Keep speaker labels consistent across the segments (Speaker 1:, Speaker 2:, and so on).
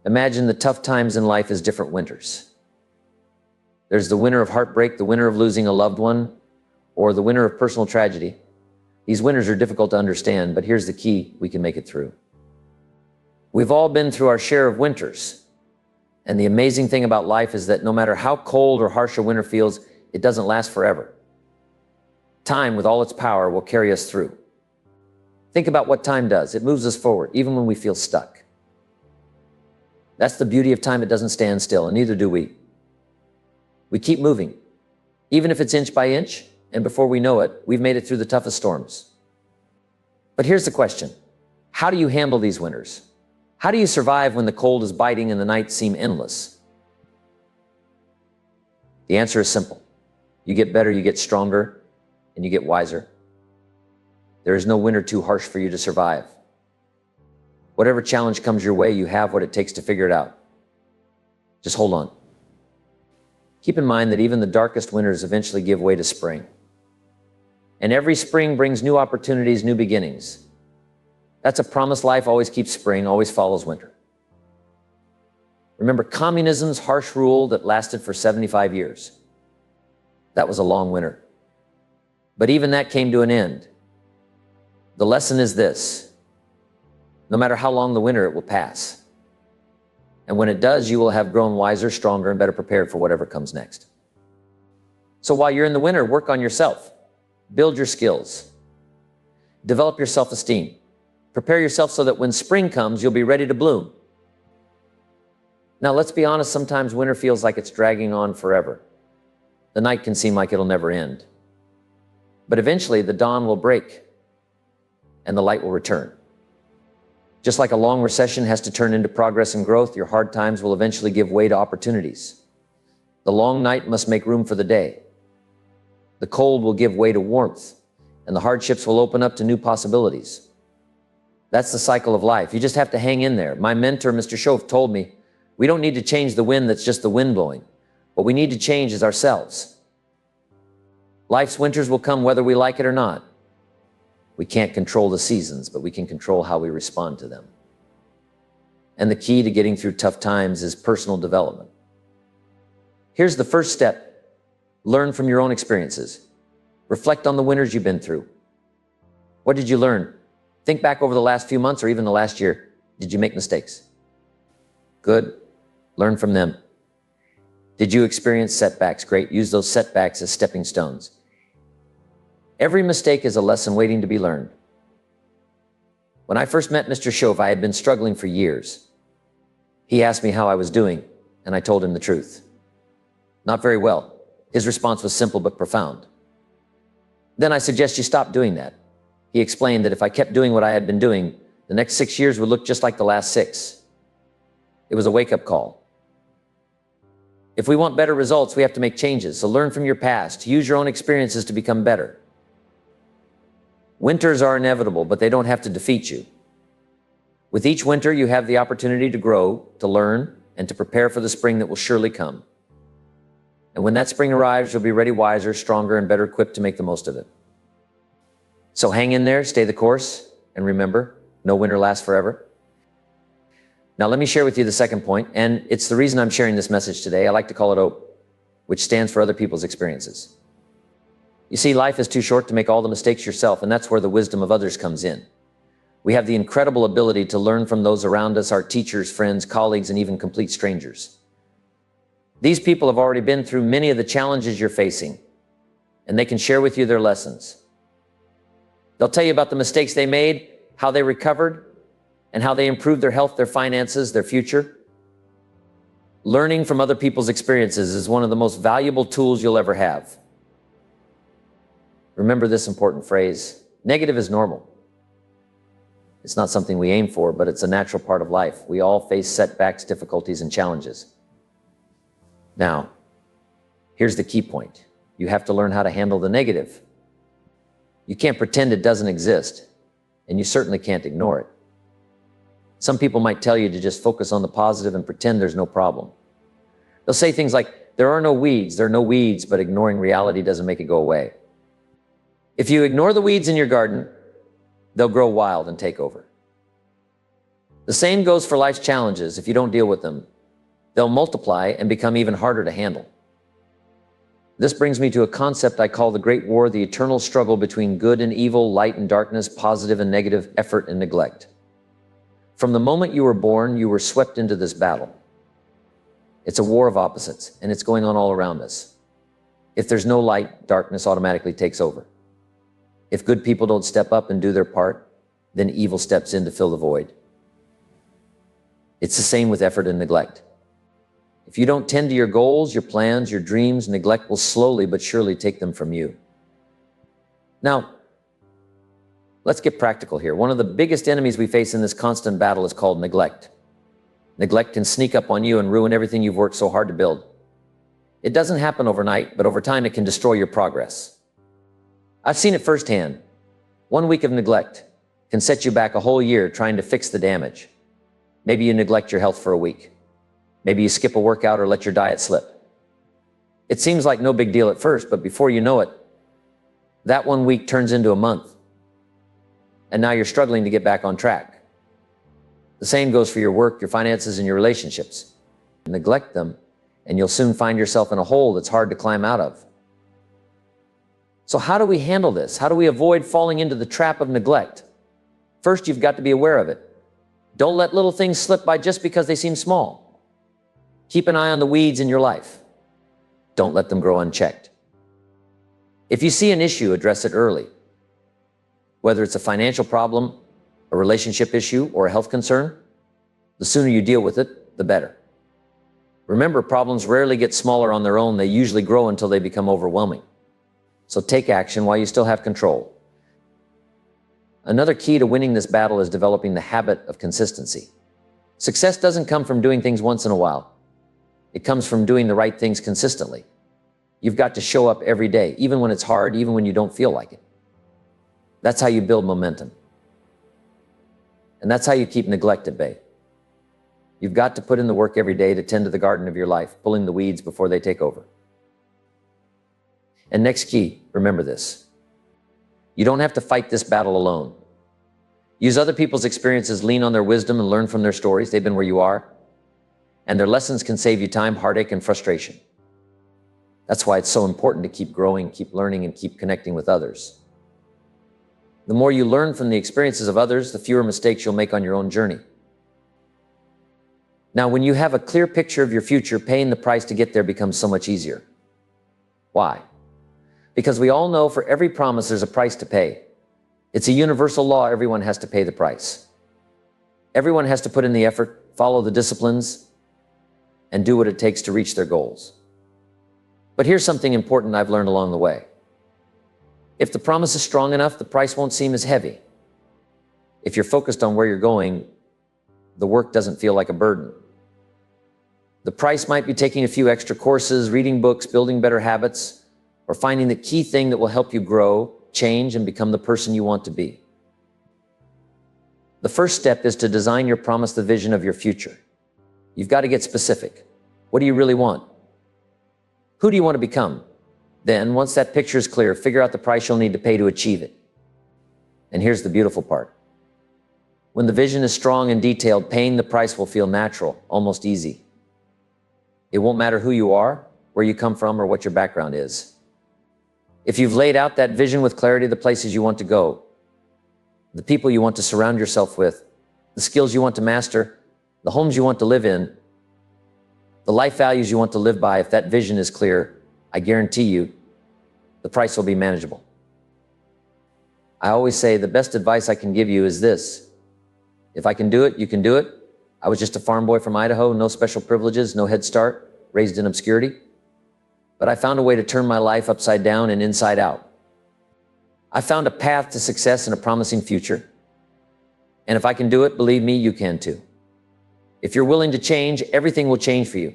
Speaker 1: Imagine the tough times in life as different winters. There's the winter of heartbreak, the winter of losing a loved one, or the winter of personal tragedy. These winters are difficult to understand, but here's the key: we can make it through. We've all been through our share of winters. And the amazing thing about life is that no matter how cold or harsh a winter feels, it doesn't last forever. Time, with all its power, will carry us through. Think about what time does. It moves us forward, even when we feel stuck. That's the beauty of time. It doesn't stand still, and neither do we. We keep moving, even if it's inch by inch, and before we know it, we've made it through the toughest storms. But here's the question: how do you handle these winters? How do you survive when the cold is biting and the nights seem endless? The answer is simple. You get better, you get stronger, and you get wiser. There is no winter too harsh for you to survive. Whatever challenge comes your way, you have what it takes to figure it out. Just hold on. Keep in mind that even the darkest winters eventually give way to spring. And every spring brings new opportunities, new beginnings. That's a promise. Life always keeps spring, always follows winter. Remember communism's harsh rule that lasted for 75 years. That was a long winter. But even that came to an end. The lesson is this: no matter how long the winter, it will pass. And when it does, you will have grown wiser, stronger, and better prepared for whatever comes next. So while you're in the winter, work on yourself. Build your skills. Develop your self-esteem. Prepare yourself so that when spring comes, you'll be ready to bloom. Now, let's be honest, sometimes winter feels like it's dragging on forever. The night can seem like it'll never end. But eventually, the dawn will break, and the light will return. Just like a long recession has to turn into progress and growth, your hard times will eventually give way to opportunities. The long night must make room for the day. The cold will give way to warmth, and the hardships will open up to new possibilities. That's the cycle of life. You just have to hang in there. My mentor, Mr. Shove, told me, we don't need to change the wind that's just the wind blowing. What we need to change is ourselves. Life's winters will come whether we like it or not. We can't control the seasons, but we can control how we respond to them. And the key to getting through tough times is personal development. Here's the first step: learn from your own experiences. Reflect on the winters you've been through. What did you learn? Think back over the last few months or even the last year. Did you make mistakes? Good. Learn from them. Did you experience setbacks? Great. Use those setbacks as stepping stones. Every mistake is a lesson waiting to be learned. When I first met Mr. Shove, I had been struggling for years. He asked me how I was doing, and I told him the truth. Not very well. His response was simple but profound. Then I suggest you stop doing that. He explained that if I kept doing what I had been doing, the next 6 years would look just like the last 6. It was a wake-up call. If we want better results, we have to make changes. So learn from your past. Use your own experiences to become better. Winters are inevitable, but they don't have to defeat you. With each winter, you have the opportunity to grow, to learn, and to prepare for the spring that will surely come. And when that spring arrives, you'll be ready, wiser, stronger, and better equipped to make the most of it. So hang in there, stay the course, and remember, no winter lasts forever. Now let me share with you the second point, and it's the reason I'm sharing this message today. I like to call it OPE, which stands for other people's experiences. You see, life is too short to make all the mistakes yourself, and that's where the wisdom of others comes in. We have the incredible ability to learn from those around us, our teachers, friends, colleagues, and even complete strangers. These people have already been through many of the challenges you're facing, and they can share with you their lessons. They'll tell you about the mistakes they made, how they recovered, and how they improved their health, their finances, their future. Learning from other people's experiences is one of the most valuable tools you'll ever have. Remember this important phrase: negative is normal. It's not something we aim for, but it's a natural part of life. We all face setbacks, difficulties, and challenges. Now, here's the key point. You have to learn how to handle the negative. You can't pretend it doesn't exist, and you certainly can't ignore it. Some people might tell you to just focus on the positive and pretend there's no problem. They'll say things like, there are no weeds, but ignoring reality doesn't make it go away. If you ignore the weeds in your garden, they'll grow wild and take over. The same goes for life's challenges. If you don't deal with them, they'll multiply and become even harder to handle. This brings me to a concept I call the Great War, the eternal struggle between good and evil, light and darkness, positive and negative, effort and neglect. From the moment you were born, you were swept into this battle. It's a war of opposites, and it's going on all around us. If there's no light, darkness automatically takes over. If good people don't step up and do their part, then evil steps in to fill the void. It's the same with effort and neglect. If you don't tend to your goals, your plans, your dreams, neglect will slowly but surely take them from you. Now, let's get practical here. One of the biggest enemies we face in this constant battle is called neglect. Neglect can sneak up on you and ruin everything you've worked so hard to build. It doesn't happen overnight, but over time it can destroy your progress. I've seen it firsthand. 1 week of neglect can set you back a whole year trying to fix the damage. Maybe you neglect your health for a week. Maybe you skip a workout or let your diet slip. It seems like no big deal at first, but before you know it, that 1 week turns into a month. And now you're struggling to get back on track. The same goes for your work, your finances, and your relationships. Neglect them, and you'll soon find yourself in a hole that's hard to climb out of. So how do we handle this? How do we avoid falling into the trap of neglect? First, you've got to be aware of it. Don't let little things slip by just because they seem small. Keep an eye on the weeds in your life. Don't let them grow unchecked. If you see an issue, address it early. Whether it's a financial problem, a relationship issue, or a health concern, the sooner you deal with it, the better. Remember, problems rarely get smaller on their own. They usually grow until they become overwhelming. So take action while you still have control. Another key to winning this battle is developing the habit of consistency. Success doesn't come from doing things once in a while. It comes from doing the right things consistently. You've got to show up every day, even when it's hard, even when you don't feel like it. That's how you build momentum. And that's how you keep neglect at bay. You've got to put in the work every day to tend to the garden of your life, pulling the weeds before they take over. And next key, remember this. You don't have to fight this battle alone. Use other people's experiences, lean on their wisdom, and learn from their stories. They've been where you are. And their lessons can save you time, heartache, and frustration. That's why it's so important to keep growing, keep learning, and keep connecting with others. The more you learn from the experiences of others, the fewer mistakes you'll make on your own journey. Now, when you have a clear picture of your future, paying the price to get there becomes so much easier. Why? Because we all know for every promise there's a price to pay. It's a universal law, everyone has to pay the price. Everyone has to put in the effort, follow the disciplines, and do what it takes to reach their goals. But here's something important I've learned along the way. If the promise is strong enough, the price won't seem as heavy. If you're focused on where you're going, the work doesn't feel like a burden. The price might be taking a few extra courses, reading books, building better habits, or finding the key thing that will help you grow, change, and become the person you want to be. The first step is to design your promise, the vision of your future. You've got to get specific. What do you really want? Who do you want to become? Then, once that picture is clear, figure out the price you'll need to pay to achieve it. And here's the beautiful part. When the vision is strong and detailed, paying the price will feel natural, almost easy. It won't matter who you are, where you come from, or what your background is. If you've laid out that vision with clarity, the places you want to go, the people you want to surround yourself with, the skills you want to master, the homes you want to live in, the life values you want to live by, if that vision is clear, I guarantee you, the price will be manageable. I always say the best advice I can give you is this. If I can do it, you can do it. I was just a farm boy from Idaho, no special privileges, no head start, raised in obscurity. But I found a way to turn my life upside down and inside out. I found a path to success and a promising future. And if I can do it, believe me, you can too. If you're willing to change, everything will change for you.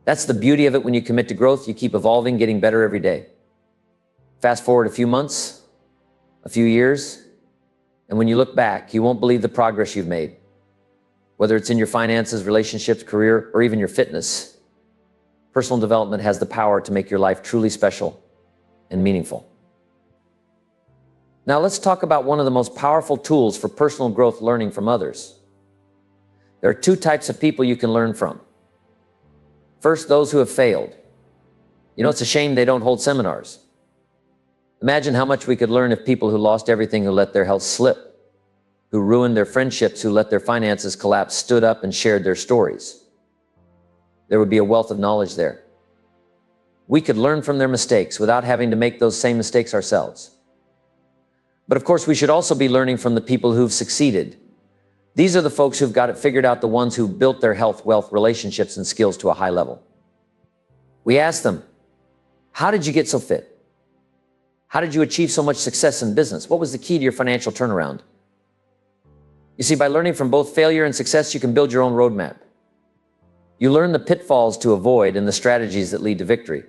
Speaker 1: That's the beauty of it. When you commit to growth, you keep evolving, getting better every day. Fast forward a few months, a few years, and when you look back, you won't believe the progress you've made. Whether it's in your finances, relationships, career, or even your fitness, personal development has the power to make your life truly special and meaningful. Now let's talk about one of the most powerful tools for personal growth, learning from others. There are two types of people you can learn from. First, those who have failed. You know, it's a shame they don't hold seminars. Imagine how much we could learn if people who lost everything, who let their health slip, who ruined their friendships, who let their finances collapse, stood up and shared their stories. There would be a wealth of knowledge there. We could learn from their mistakes without having to make those same mistakes ourselves. But of course, we should also be learning from the people who've succeeded. These are the folks who've got it figured out, the ones who built their health, wealth, relationships, and skills to a high level. We ask them, how did you get so fit? How did you achieve so much success in business? What was the key to your financial turnaround? You see, by learning from both failure and success, you can build your own roadmap. You learn the pitfalls to avoid and the strategies that lead to victory.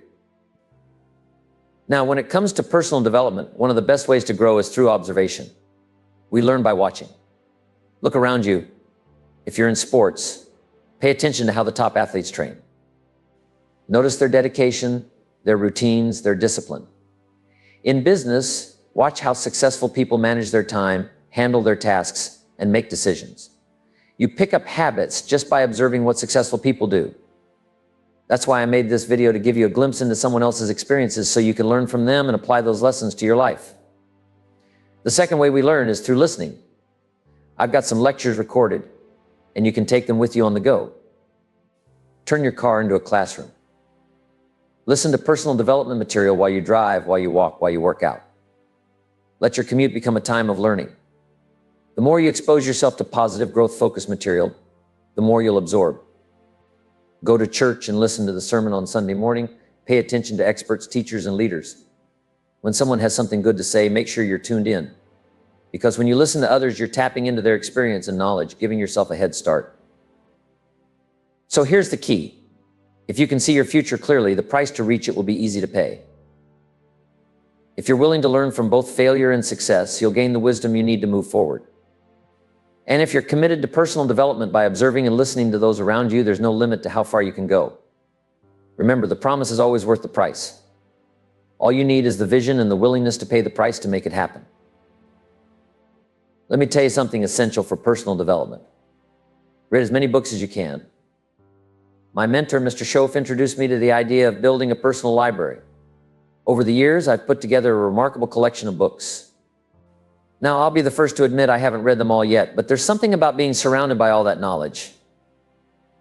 Speaker 1: Now, when it comes to personal development, one of the best ways to grow is through observation. We learn by watching. Look around you. If you're in sports, pay attention to how the top athletes train. Notice their dedication, their routines, their discipline. In business, watch how successful people manage their time, handle their tasks, and make decisions. You pick up habits just by observing what successful people do. That's why I made this video, to give you a glimpse into someone else's experiences so you can learn from them and apply those lessons to your life. The second way we learn is through listening. I've got some lectures recorded, and you can take them with you on the go. Turn your car into a classroom. Listen to personal development material while you drive, while you walk, while you work out. Let your commute become a time of learning. The more you expose yourself to positive, growth-focused material, the more you'll absorb. Go to church and listen to the sermon on Sunday morning. Pay attention to experts, teachers, and leaders. When someone has something good to say, make sure you're tuned in. Because when you listen to others, you're tapping into their experience and knowledge, giving yourself a head start. So here's the key. If you can see your future clearly, the price to reach it will be easy to pay. If you're willing to learn from both failure and success, you'll gain the wisdom you need to move forward. And if you're committed to personal development by observing and listening to those around you, there's no limit to how far you can go. Remember, the promise is always worth the price. All you need is the vision and the willingness to pay the price to make it happen. Let me tell you something essential for personal development. Read as many books as you can. My mentor, Mr. Schoaf, introduced me to the idea of building a personal library. Over the years, I've put together a remarkable collection of books. Now, I'll be the first to admit I haven't read them all yet, but there's something about being surrounded by all that knowledge.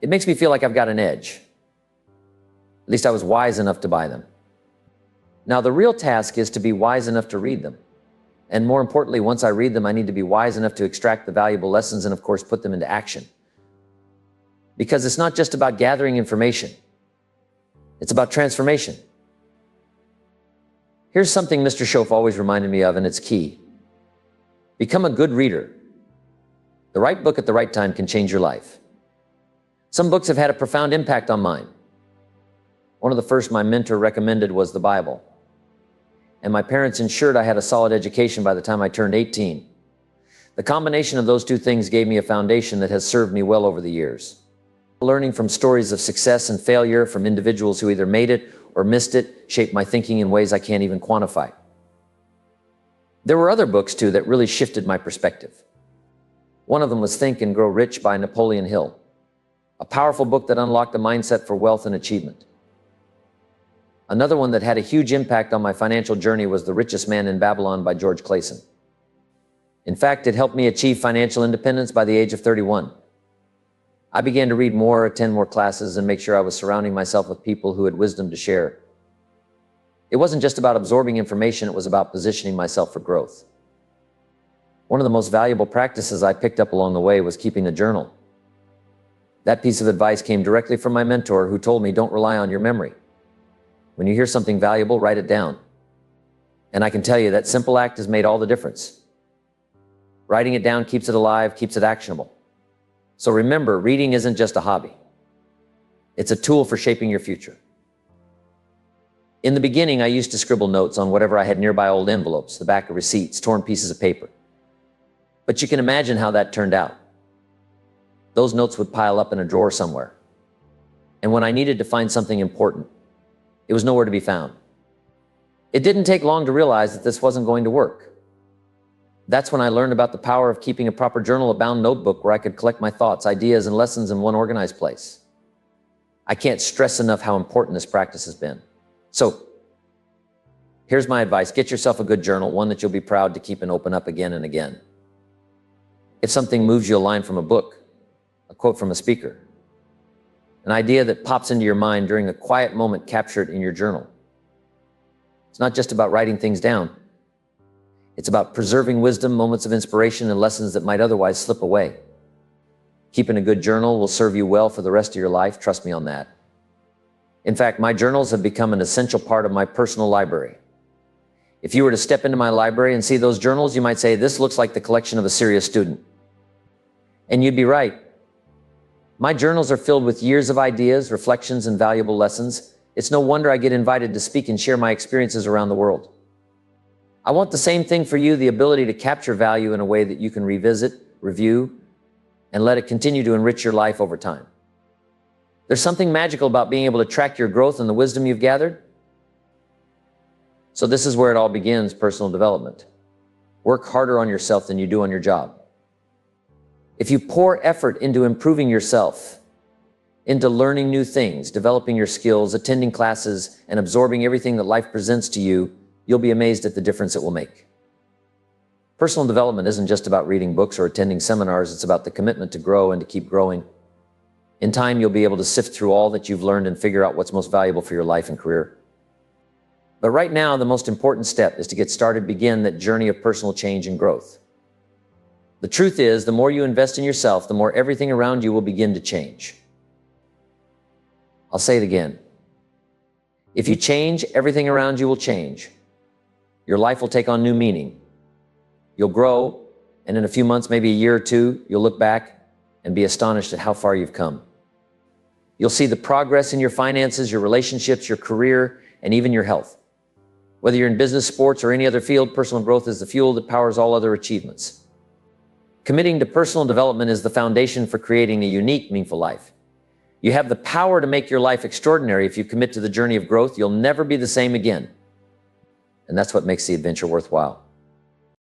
Speaker 1: It makes me feel like I've got an edge. At least I was wise enough to buy them. Now, the real task is to be wise enough to read them. And more importantly, once I read them, I need to be wise enough to extract the valuable lessons and, of course, put them into action. Because it's not just about gathering information. It's about transformation. Here's something Mr. Schoaf always reminded me of, and it's key. Become a good reader. The right book at the right time can change your life. Some books have had a profound impact on mine. One of the first my mentor recommended was the Bible. And my parents ensured I had a solid education by the time I turned 18. The combination of those two things gave me a foundation that has served me well over the years. Learning from stories of success and failure from individuals who either made it or missed it shaped my thinking in ways I can't even quantify. There were other books, too, that really shifted my perspective. One of them was Think and Grow Rich by Napoleon Hill, a powerful book that unlocked a mindset for wealth and achievement. Another one that had a huge impact on my financial journey was The Richest Man in Babylon by George Clason. In fact, it helped me achieve financial independence by the age of 31. I began to read more, attend more classes, and make sure I was surrounding myself with people who had wisdom to share. It wasn't just about absorbing information, it was about positioning myself for growth. One of the most valuable practices I picked up along the way was keeping a journal. That piece of advice came directly from my mentor, who told me, don't rely on your memory. When you hear something valuable, write it down. And I can tell you that simple act has made all the difference. Writing it down keeps it alive, keeps it actionable. So remember, reading isn't just a hobby. It's a tool for shaping your future. In the beginning, I used to scribble notes on whatever I had nearby, old envelopes, the back of receipts, torn pieces of paper. But you can imagine how that turned out. Those notes would pile up in a drawer somewhere. And when I needed to find something important, it was nowhere to be found. It didn't take long to realize that this wasn't going to work. That's when I learned about the power of keeping a proper journal, a bound notebook where I could collect my thoughts, ideas, and lessons in one organized place. I can't stress enough how important this practice has been. So, here's my advice. Get yourself a good journal, one that you'll be proud to keep and open up again and again. If something moves you, a line from a book, a quote from a speaker, an idea that pops into your mind during a quiet moment, capture it in your journal. It's not just about writing things down. It's about preserving wisdom, moments of inspiration, and lessons that might otherwise slip away. Keeping a good journal will serve you well for the rest of your life. Trust me on that. In fact, my journals have become an essential part of my personal library. If you were to step into my library and see those journals, you might say, this looks like the collection of a serious student. And you'd be right. My journals are filled with years of ideas, reflections, and valuable lessons. It's no wonder I get invited to speak and share my experiences around the world. I want the same thing for you, the ability to capture value in a way that you can revisit, review, and let it continue to enrich your life over time. There's something magical about being able to track your growth and the wisdom you've gathered. So this is where it all begins, personal development. Work harder on yourself than you do on your job. If you pour effort into improving yourself, into learning new things, developing your skills, attending classes, and absorbing everything that life presents to you, you'll be amazed at the difference it will make. Personal development isn't just about reading books or attending seminars. It's about the commitment to grow and to keep growing. In time, you'll be able to sift through all that you've learned and figure out what's most valuable for your life and career. But right now, the most important step is to get started, begin that journey of personal change and growth. The truth is, the more you invest in yourself, the more everything around you will begin to change. I'll say it again. If you change, everything around you will change. Your life will take on new meaning. You'll grow, and in a few months, maybe a year or two, you'll look back and be astonished at how far you've come. You'll see the progress in your finances, your relationships, your career, and even your health. Whether you're in business, sports, or any other field, personal growth is the fuel that powers all other achievements. Committing to personal development is the foundation for creating a unique, meaningful life. You have the power to make your life extraordinary. If you commit to the journey of growth, you'll never be the same again. And that's what makes the adventure worthwhile.